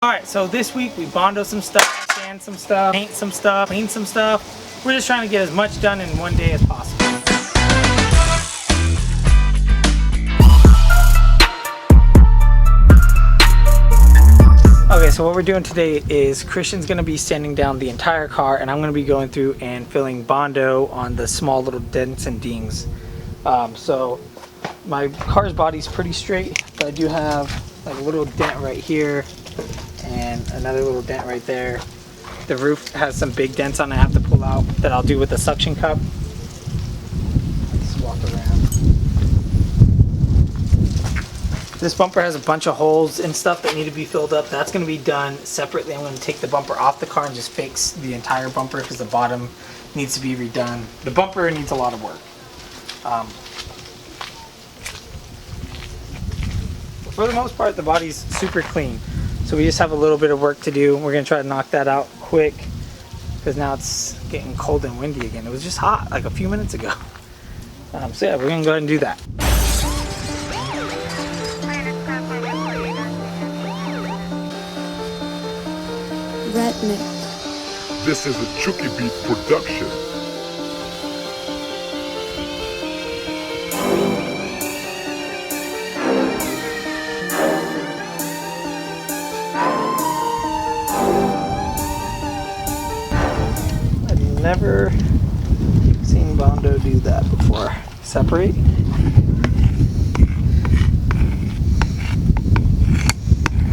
Alright, so this week we Bondo some stuff, sand some stuff, paint some stuff, clean some stuff. We're just trying to get as much done in one day as possible. Okay, so what we're doing today is Christian's going to be sanding down the entire car and I'm going to be going through and filling Bondo on the small little dents and dings. So my car's body's pretty straight, but I do have like a little dent right here and another little dent right there. The roof has some big dents on it I have to pull out that I'll do with a suction cup. Let's walk around. This bumper has a bunch of holes and stuff that need to be filled up. That's going to be done separately. I'm going to take the bumper off the car and just fix the entire bumper because the bottom needs to be redone. The bumper needs a lot of work. For the most part, the body's super clean. So we just have a little bit of work to do. We're going to try to knock that out quick because now it's getting cold and windy again. It was just hot like a few minutes ago. So yeah, we're going to go ahead and do that. Redneck. This is a Chucky Beat production. Never seen Bondo do that before. Separate.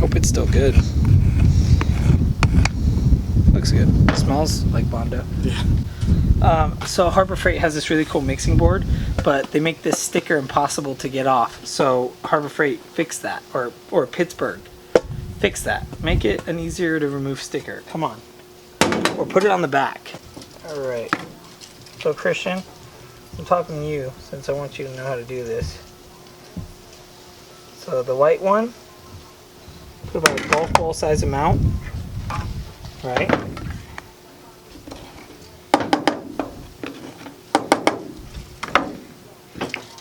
Hope it's still good. Looks good. It smells like Bondo. Yeah. So Harbor Freight has this really cool mixing board, but they make this sticker impossible to get off. So Harbor Freight fix that, or Pittsburgh fix that. Make it an easier to remove sticker. Come on. Or put it on the back. Alright, so Christian, I'm talking to you since I want you to know how to do this. So the white one, put about a golf ball size amount, right?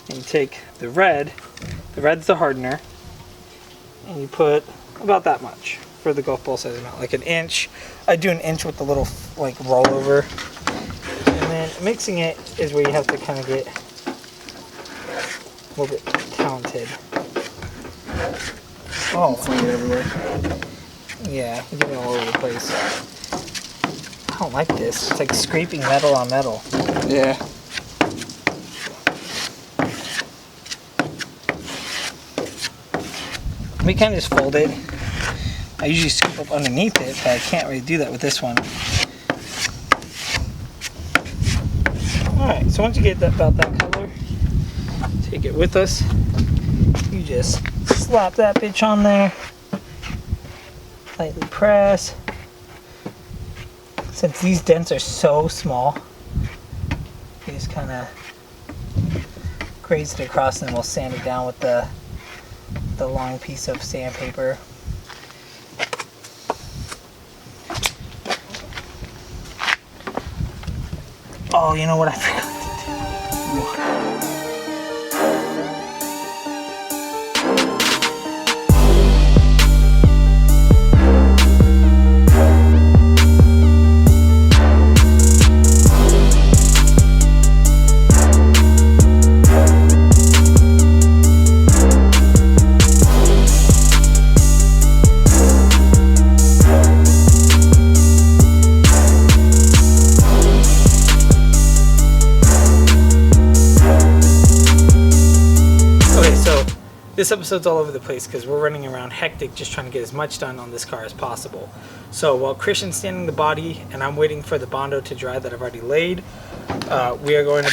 And you take the red's the hardener, and you put about that much for the golf ball size amount, like an inch. I do an inch with the little like rollover. And then mixing it is where you have to kind of get a little bit talented. Oh, flying everywhere. Yeah, you get it all over the place. I don't like this. It's like scraping metal on metal. Yeah. We kind of just fold it. I usually scoop up underneath it, but I can't really do that with this one. Alright, so once you get about that color, take it with us. You just slap that bitch on there. Lightly press. Since these dents are so small, you just kind of graze it across and then we'll sand it down with the long piece of sandpaper. Oh, you know what I forgot to do? This episode's all over the place because we're running around hectic just trying to get as much done on this car as possible. So while Christian's standing the body and I'm waiting for the Bondo to dry that I've already laid, we're going to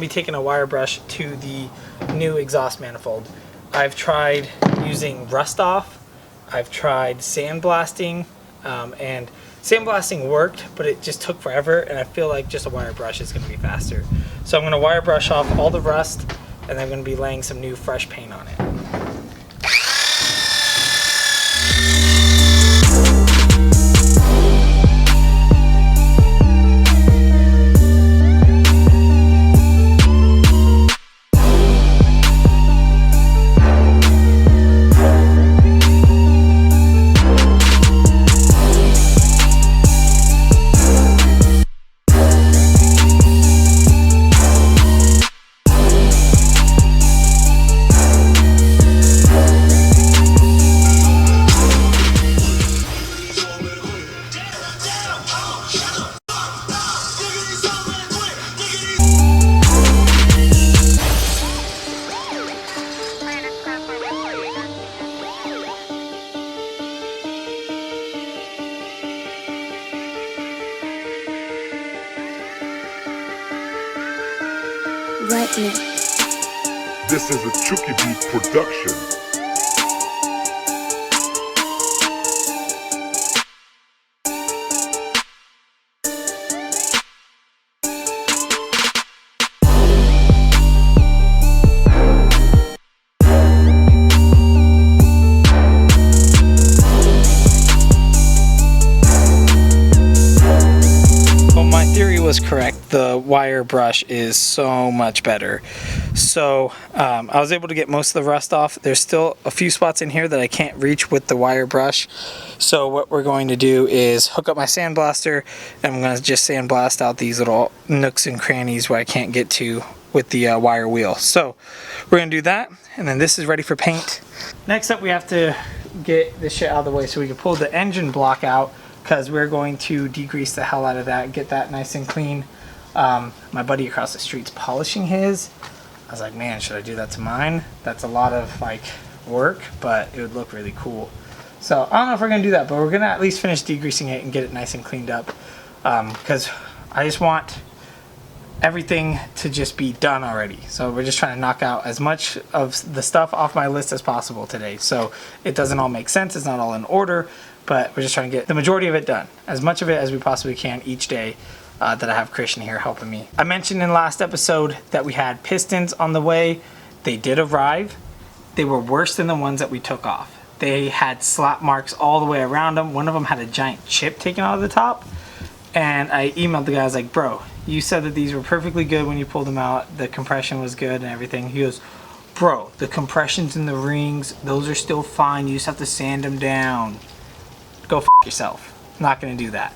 be taking a wire brush to the new exhaust manifold. I've tried using rust off, I've tried sandblasting, and sandblasting worked, but it just took forever and I feel like just a wire brush is going to be faster. So I'm going to wire brush off all the rust and I'm going to be laying some new fresh paint on it. right mix. This is a Chucky Beat production. Was correct. The wire brush is so much better. So I was able to get most of the rust off. There's still a few spots in here that I can't reach with the wire brush. So what we're going to do is hook up my sandblaster, and I'm going to just sandblast out these little nooks and crannies where I can't get to with the wire wheel. So we're going to do that, and then this is ready for paint. Next up, we have to get this shit out of the way so we can pull the engine block out, because we're going to degrease the hell out of that, get that nice and clean. My buddy across the street's polishing his. I was like, man, should I do that to mine? That's a lot of like work, but it would look really cool. So I don't know if we're gonna do that, but we're gonna at least finish degreasing it and get it nice and cleaned up, because I just want everything to just be done already. So we're just trying to knock out as much of the stuff off my list as possible today, so it doesn't all make sense, it's not all in order, but we're just trying to get the majority of it done, as much of it as we possibly can each day that I have Christian here helping me. I mentioned in the last episode that we had pistons on the way. They did arrive. They were worse than the ones that we took off. They had slap marks all the way around them. One of them had a giant chip taken out of the top, and I emailed the guy. I was like, bro, you said that these were perfectly good when you pulled them out, the compression was good and everything. He goes, bro, the compressions in the rings, those are still fine, you just have to sand them down. Go f yourself. I'm not gonna do that.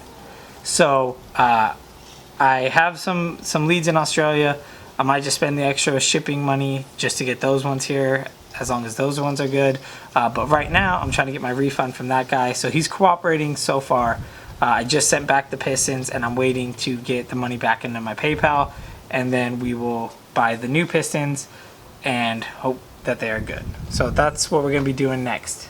So I have some leads in Australia. I might just spend the extra shipping money just to get those ones here, as long as those ones are good. But right now I'm trying to get my refund from that guy, so he's cooperating so far. I just sent back the pistons, and I'm waiting to get the money back into my PayPal, and then we will buy the new pistons and hope that they are good. So that's what we're gonna be doing next.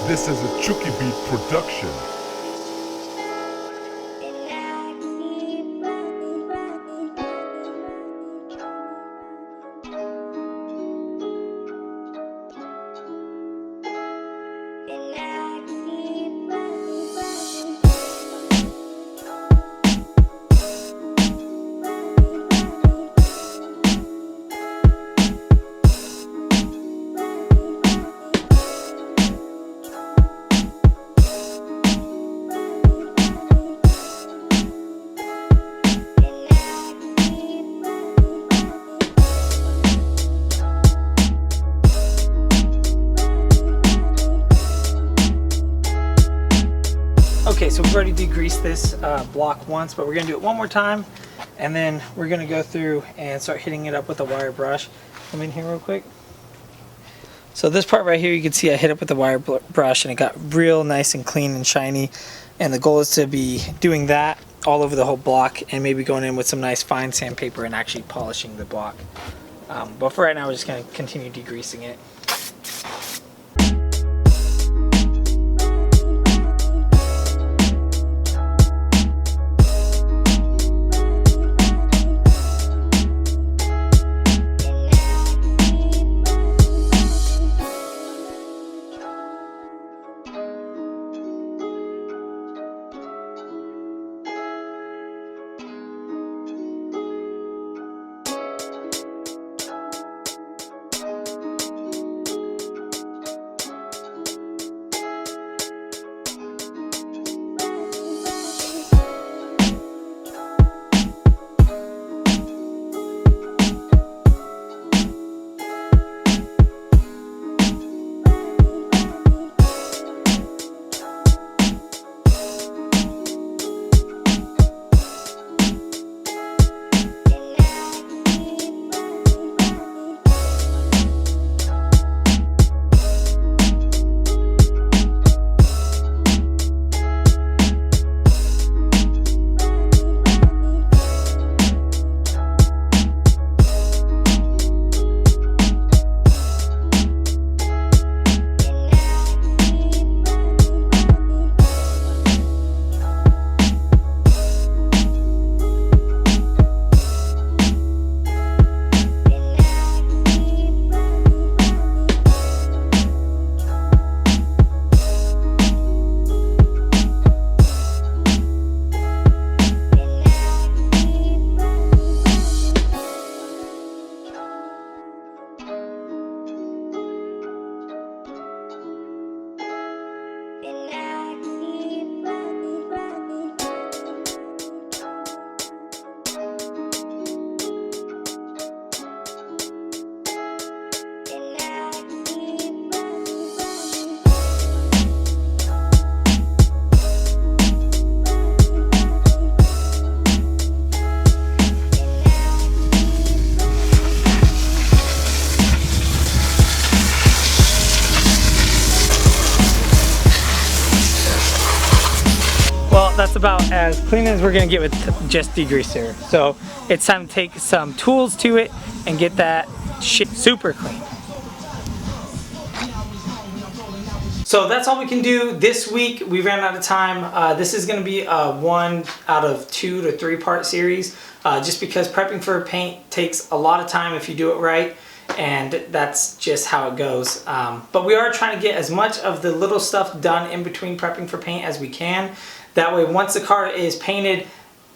This is a Chucky Beat production. Okay, so we've already degreased this block once, but we're gonna do it one more time, and then we're gonna go through and start hitting it up with a wire brush. Come in here real quick. So this part right here, you can see I hit it with the wire brush, and it got real nice and clean and shiny. And the goal is to be doing that all over the whole block, and maybe going in with some nice fine sandpaper and actually polishing the block. But for right now, we're just gonna continue degreasing it. that's about as clean as we're gonna get with just degreaser. So it's time to take some tools to it and get that shit super clean. So that's all we can do this week. We ran out of time. This is going to be a 1 out of 2 to 3 part series, just because prepping for paint takes a lot of time if you do it right, and that's just how it goes. But we are trying to get as much of the little stuff done in between prepping for paint as we can. That way, once the car is painted,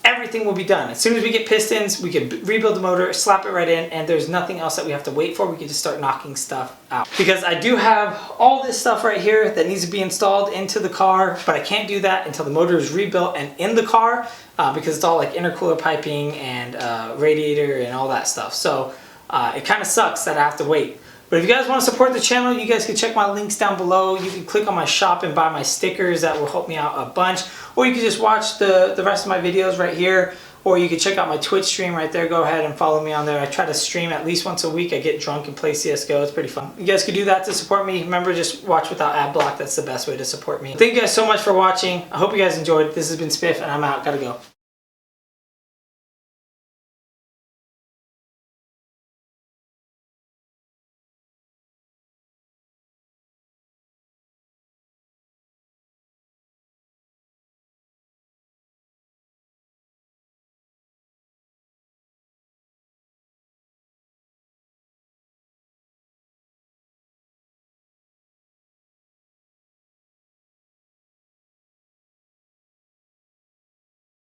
everything will be done. As soon as we get pistons, we can rebuild the motor, slap it right in, and there's nothing else that we have to wait for. We can just start knocking stuff out. Because I do have all this stuff right here that needs to be installed into the car, but I can't do that until the motor is rebuilt and in the car, because it's all like intercooler piping and radiator and all that stuff. So it kind of sucks that I have to wait. But if you guys want to support the channel, you guys can check my links down below. You can click on my shop and buy my stickers. That will help me out a bunch. Or you can just watch the rest of my videos right here. Or you can check out my Twitch stream right there. Go ahead and follow me on there. I try to stream at least once a week. I get drunk and play CSGO. It's pretty fun. You guys can do that to support me. Remember, just watch without ad block. That's the best way to support me. Thank you guys so much for watching. I hope you guys enjoyed. This has been Spiff, and I'm out. Gotta go.